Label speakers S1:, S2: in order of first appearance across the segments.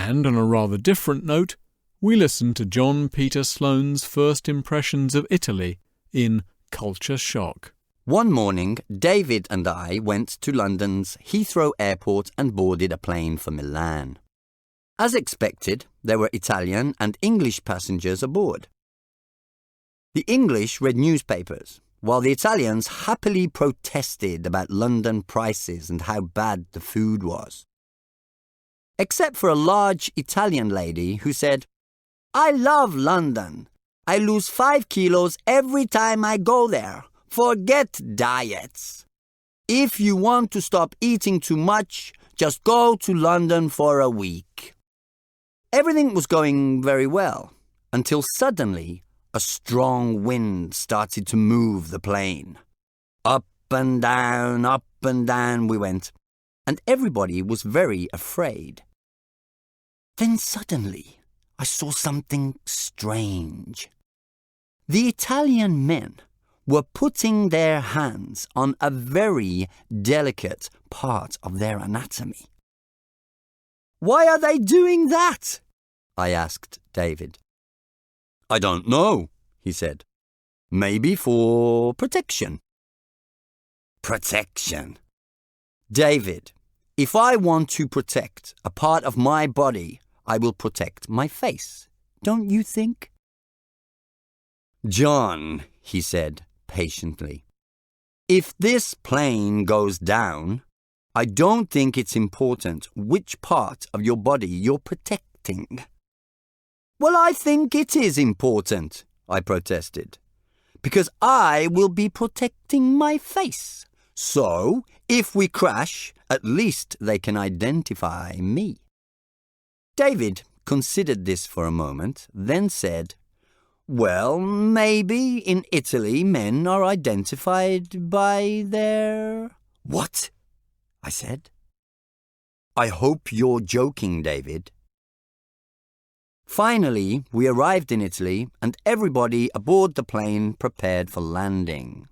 S1: And on a rather different note, we listen to John Peter Sloane's first impressions of Italy in Culture Shock.
S2: One morning, David and I went to London's Heathrow Airport and boarded a plane for Milan. As expected, there were Italian and English passengers aboard. The English read newspapers, while the Italians happily protested about London prices and how bad the food was. Except for a large Italian lady who said, "I love London. I lose 5 kilos every time I go there. Forget diets. If you want to stop eating too much, just go to London for a week." Everything was going very well, until suddenly a strong wind started to move the plane. Up and down we went, and everybody was very afraid. Then suddenly I saw something strange. The Italian men were putting their hands on a very delicate part of their anatomy. "Why are they doing that?" I asked David. "I don't know," he said. "Maybe for protection." Protection. David, if I want to protect a part of my body, I will protect my face, don't you think? "John," he said patiently, "if this plane goes down, I don't think it's important which part of your body you're protecting." "Well, I think it is important," I protested, "because I will be protecting my face. So, if we crash, at least they can identify me." David considered this for a moment, then said, "Well, maybe in Italy men are identified by their—" "What?" I said. "I hope you're joking, David." Finally, we arrived in Italy and everybody aboard the plane prepared for landing.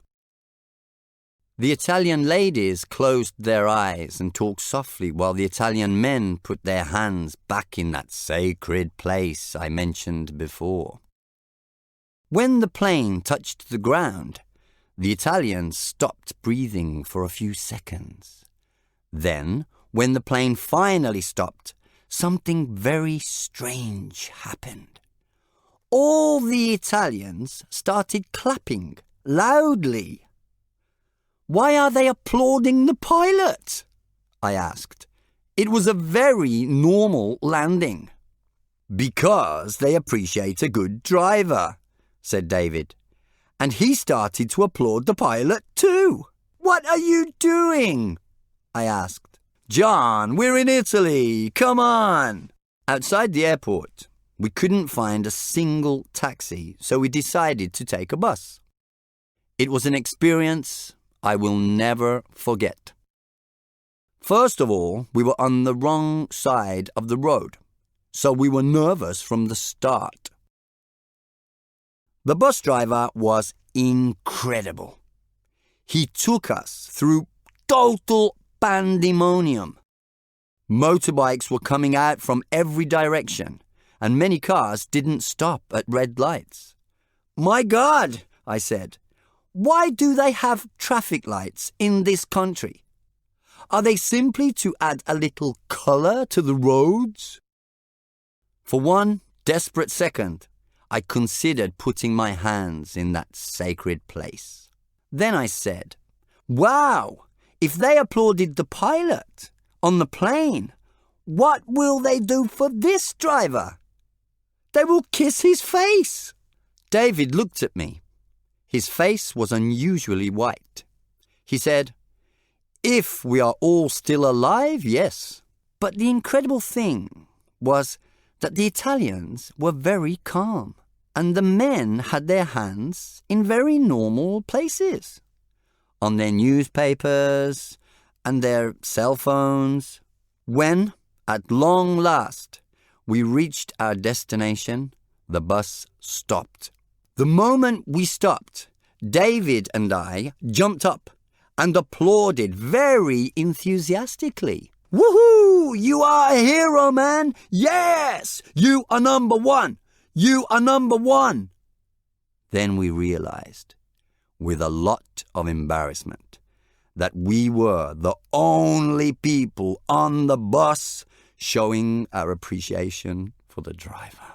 S2: The Italian ladies closed their eyes and talked softly while the Italian men put their hands back in that sacred place I mentioned before. When the plane touched the ground, the Italians stopped breathing for a few seconds. Then, when the plane finally stopped, something very strange happened. All the Italians started clapping loudly. "Why are they applauding the pilot?" I asked. "It was a very normal landing." "Because they appreciate a good driver," said David. "And he started to applaud the pilot too." "What are you doing?" I asked. "John, we're in Italy. Come on." Outside the airport, we couldn't find a single taxi, so we decided to take a bus. It was an experience I will never forget. First of all, we were on the wrong side of the road, so we were nervous from the start. The bus driver was incredible. He took us through total pandemonium. Motorbikes were coming out from every direction, and many cars didn't stop at red lights. "My God," I said, "why do they have traffic lights in this country? Are they simply to add a little color to the roads?" For one desperate second, I considered putting my hands in that sacred place. Then I said, "Wow, if they applauded the pilot on the plane, what will they do for this driver? They will kiss his face." David looked at me. His face was unusually white. He said, "If we are all still alive, yes." But the incredible thing was that the Italians were very calm, and the men had their hands in very normal places, on their newspapers and their cell phones. When, at long last, we reached our destination, the bus stopped. The moment we stopped, David and I jumped up and applauded very enthusiastically. Woohoo! You are a hero, man! Yes! You are number one! You are number one! Then we realized, with a lot of embarrassment, that we were the only people on the bus showing our appreciation for the driver.